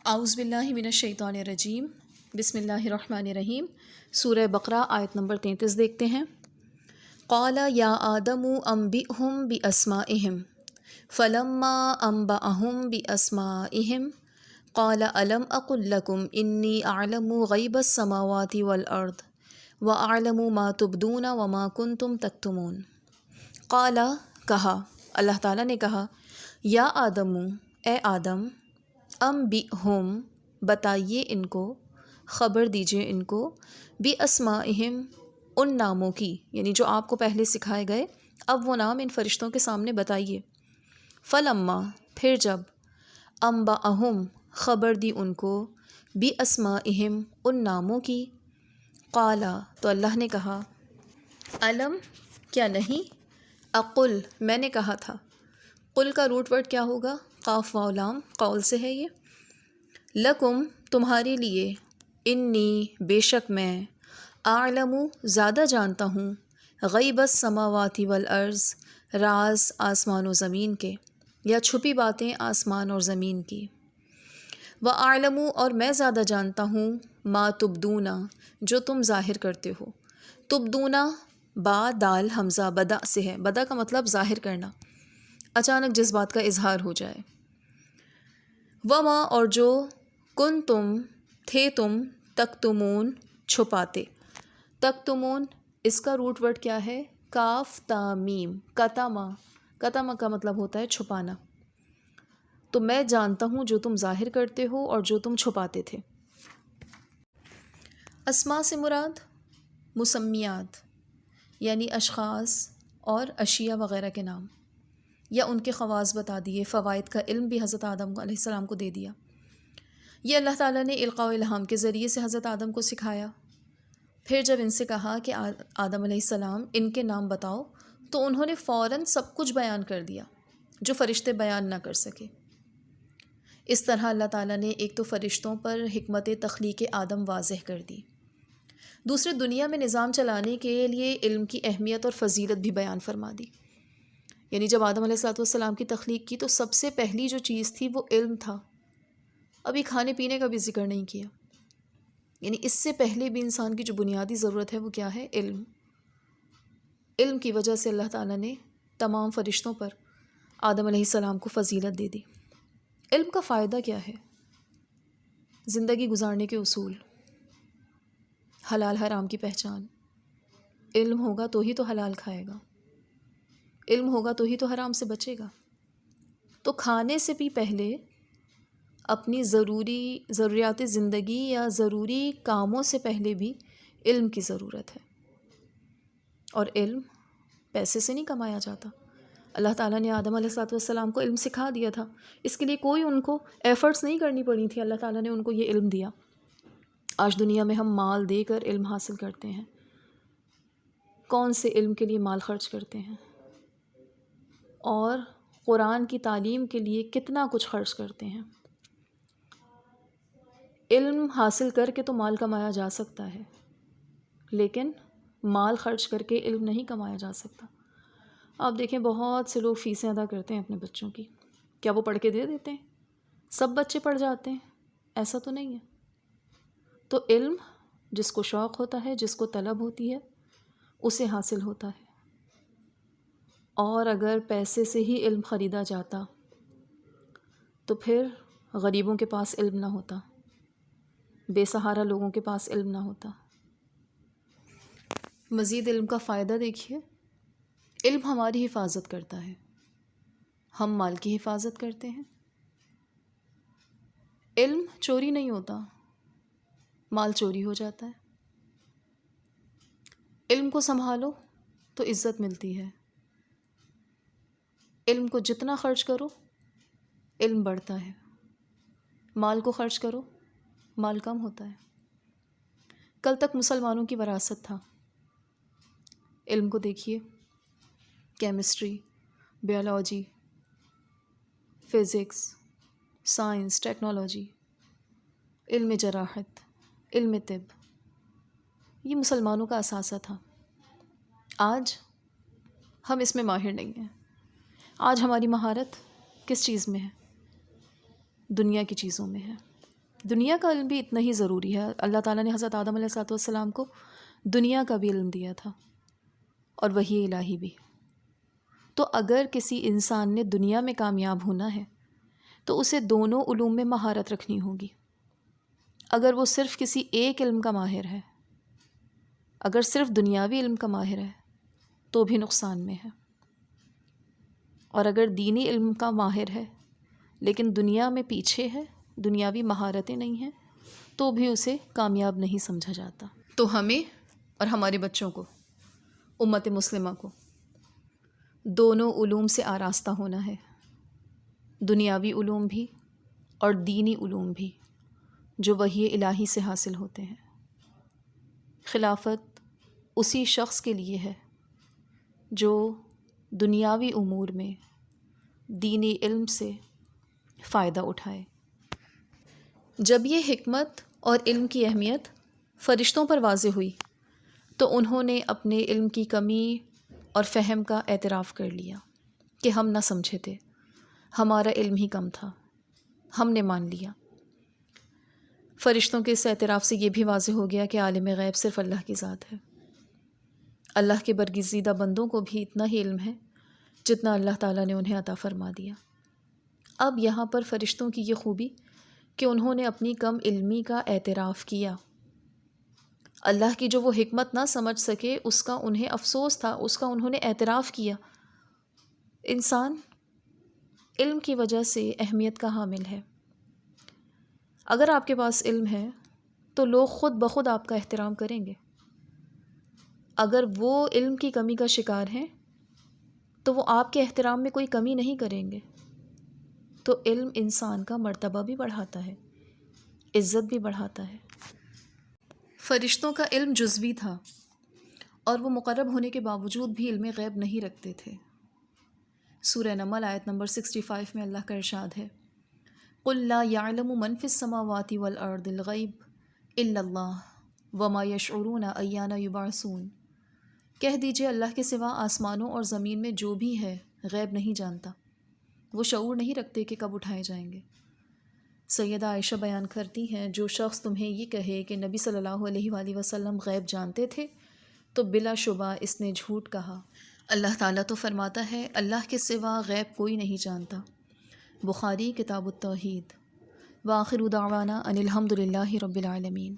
اعوذ باللہ من الشیطان الرجیم، بسم اللہ الرحمن الرحیم۔ سورہ بقرہ آیت نمبر 33 دیکھتے ہیں۔ قال یا آدم انبئہم باسمائہم فلما انبأہم باسمائہم قال الم اقل لکم انی اعلم غیب السماوات والارض واعلم ما تبدون وما کنتم تکتمون۔ قال کہا، اللہ تعالیٰ نے کہا، یا آدم، اے آدم، انبئہم بتائیے ان کو، خبر دیجیے ان کو، باسمائہم ان ناموں کی، یعنی جو آپ کو پہلے سکھائے گئے، اب وہ نام ان فرشتوں کے سامنے بتائیے۔ فلما پھر جب، انبأہم خبر دی ان کو، باسمائہم ان ناموں کی، قالا تو اللہ نے کہا، علم کیا نہیں، اقل میں نے کہا تھا۔ قل کا روٹ ورڈ کیا ہوگا؟ قاف واو لام، قول سے ہے یہ۔ لکم تمہارے لیے، انی بے شک میں، اعلم زیادہ جانتا ہوں، غیب السماوات والارض راز آسمان و زمین کے، یا چھپی باتیں آسمان اور زمین کی۔ واعلم اور میں زیادہ جانتا ہوں، ما تبدون جو تم ظاہر کرتے ہو۔ تبدون با دال حمزہ بدا سے ہے، بدا کا مطلب ظاہر کرنا، اچانک جس بات کا اظہار ہو جائے۔ وما اور جو، کن تم تھے تم، تکتمون چھپاتے۔ تکتمون اس کا روٹ ورڈ کیا ہے؟ کاف تا میم، کتما، کتما کا مطلب ہوتا ہے چھپانا۔ تو میں جانتا ہوں جو تم ظاہر کرتے ہو اور جو تم چھپاتے تھے۔ اسماء سے مراد مسمیات، یعنی اشخاص اور اشیاء وغیرہ کے نام، یا ان کے خواص بتا دیے۔ فوائد کا علم بھی حضرت آدم علیہ السلام کو دے دیا۔ یہ اللہ تعالیٰ نے القاء الہام کے ذریعے سے حضرت آدم کو سکھایا۔ پھر جب ان سے کہا کہ آدم علیہ السلام ان کے نام بتاؤ، تو انہوں نے فوراً سب کچھ بیان کر دیا جو فرشتے بیان نہ کر سکے۔ اس طرح اللہ تعالیٰ نے ایک تو فرشتوں پر حکمت تخلیق آدم واضح کر دی، دوسرے دنیا میں نظام چلانے کے لیے علم کی اہمیت اور فضیلت بھی بیان فرما دی۔ یعنی جب آدم علیہ السلام کی تخلیق کی تو سب سے پہلی جو چیز تھی وہ علم تھا۔ ابھی کھانے پینے کا بھی ذکر نہیں کیا، یعنی اس سے پہلے بھی انسان کی جو بنیادی ضرورت ہے وہ کیا ہے؟ علم۔ علم کی وجہ سے اللہ تعالیٰ نے تمام فرشتوں پر آدم علیہ السلام کو فضیلت دے دی۔ علم کا فائدہ کیا ہے؟ زندگی گزارنے کے اصول، حلال حرام کی پہچان۔ علم ہوگا تو ہی تو حلال کھائے گا، علم ہوگا تو ہی تو حرام سے بچے گا۔ تو کھانے سے بھی پہلے اپنی ضروریات زندگی یا ضروری کاموں سے پہلے بھی علم کی ضرورت ہے، اور علم پیسے سے نہیں کمایا جاتا۔ اللہ تعالیٰ نے آدم علیہ السلام کو علم سکھا دیا تھا، اس کے لیے کوئی ان کو ایفرٹس نہیں کرنی پڑی تھی، اللہ تعالیٰ نے ان کو یہ علم دیا۔ آج دنیا میں ہم مال دے کر علم حاصل کرتے ہیں، کون سے علم کے لیے مال خرچ کرتے ہیں، اور قرآن کی تعلیم کے لیے کتنا کچھ خرچ کرتے ہیں۔ علم حاصل کر کے تو مال کمایا جا سکتا ہے، لیکن مال خرچ کر کے علم نہیں کمایا جا سکتا۔ آپ دیکھیں بہت سے لوگ فیسیں ادا کرتے ہیں اپنے بچوں کی، کیا وہ پڑھ کے دے دیتے ہیں؟ سب بچے پڑھ جاتے ہیں؟ ایسا تو نہیں ہے۔ تو علم جس کو شوق ہوتا ہے، جس کو طلب ہوتی ہے، اسے حاصل ہوتا ہے۔ اور اگر پیسے سے ہی علم خریدا جاتا تو پھر غریبوں کے پاس علم نہ ہوتا، بے سہارا لوگوں کے پاس علم نہ ہوتا۔ مزید علم کا فائدہ دیکھیے۔ علم ہماری حفاظت کرتا ہے، ہم مال کی حفاظت کرتے ہیں۔ علم چوری نہیں ہوتا، مال چوری ہو جاتا ہے۔ علم کو سنبھالو تو عزت ملتی ہے، علم کو جتنا خرچ کرو علم بڑھتا ہے، مال کو خرچ کرو مال کم ہوتا ہے۔ کل تک مسلمانوں کی وراثت تھا، علم کو دیکھیے، chemistry, biology, physics, science, technology, علم جراحت، علم طب، یہ مسلمانوں کا اثاثہ تھا۔ آج ہم اس میں ماہر نہیں ہیں۔ آج ہماری مہارت کس چیز میں ہے؟ دنیا کی چیزوں میں ہے۔ دنیا کا علم بھی اتنا ہی ضروری ہے. اللہ تعالیٰ نے حضرت آدم علیہ السلام کو دنیا کا بھی علم دیا تھا اور وحی الہی بھی. تو اگر کسی انسان نے دنیا میں کامیاب ہونا ہے تو اسے دونوں علوم میں مہارت رکھنی ہوگی. اگر وہ صرف کسی ایک علم کا ماہر ہے، اگر صرف دنیاوی علم کا ماہر ہے تو بھی نقصان میں ہے، اور اگر دینی علم کا ماہر ہے لیکن دنیا میں پیچھے ہے، دنیاوی مہارتیں نہیں ہیں، تو بھی اسے کامیاب نہیں سمجھا جاتا. تو ہمیں اور ہمارے بچوں کو، امت مسلمہ کو، دونوں علوم سے آراستہ ہونا ہے، دنیاوی علوم بھی اور دینی علوم بھی جو وحی الہی سے حاصل ہوتے ہیں. خلافت اسی شخص کے لیے ہے جو دنیاوی امور میں دینی علم سے فائدہ اٹھائے. جب یہ حکمت اور علم کی اہمیت فرشتوں پر واضح ہوئی تو انہوں نے اپنے علم کی کمی اور فہم کا اعتراف کر لیا کہ ہم نہ سمجھے تھے، ہمارا علم ہی کم تھا، ہم نے مان لیا. فرشتوں کے اس اعتراف سے یہ بھی واضح ہو گیا کہ عالم غیب صرف اللہ کی ذات ہے. اللہ کے برگزیدہ بندوں کو بھی اتنا ہی علم ہے جتنا اللہ تعالیٰ نے انہیں عطا فرما دیا. اب یہاں پر فرشتوں کی یہ خوبی کہ انہوں نے اپنی کم علمی کا اعتراف کیا. اللہ کی جو وہ حکمت نہ سمجھ سکے اس کا انہیں افسوس تھا، اس کا انہوں نے اعتراف کیا. انسان علم کی وجہ سے اہمیت کا حامل ہے. اگر آپ کے پاس علم ہے تو لوگ خود بخود آپ کا احترام کریں گے. اگر وہ علم کی کمی کا شکار ہیں تو وہ آپ کے احترام میں کوئی کمی نہیں کریں گے. تو علم انسان کا مرتبہ بھی بڑھاتا ہے، عزت بھی بڑھاتا ہے. فرشتوں کا علم جزوی تھا اور وہ مقرب ہونے کے باوجود بھی علم غیب نہیں رکھتے تھے. سورہ نمل آیت نمبر 65 میں اللہ کا ارشاد ہے، قُلْ لَا يَعْلَمُ مَنْ فِي السَّمَاوَاتِ وَالْأَرْضِ الْغَيْبَ إِلَّا اللَّهُ وَمَا يَشْعُرُونَ أَيَّانَ يُبْعَثُونَ. کہہ دیجئے اللہ کے سوا آسمانوں اور زمین میں جو بھی ہے غیب نہیں جانتا، وہ شعور نہیں رکھتے کہ کب اٹھائے جائیں گے. سیدہ عائشہ بیان کرتی ہیں، جو شخص تمہیں یہ کہے کہ نبی صلی اللہ علیہ وآلہ وسلم غیب جانتے تھے تو بلا شبہ اس نے جھوٹ کہا. اللہ تعالیٰ تو فرماتا ہے اللہ کے سوا غیب کوئی نہیں جانتا. بخاری کتاب التوحید. وآخر دعوانا ان الحمد للہ رب العالمین.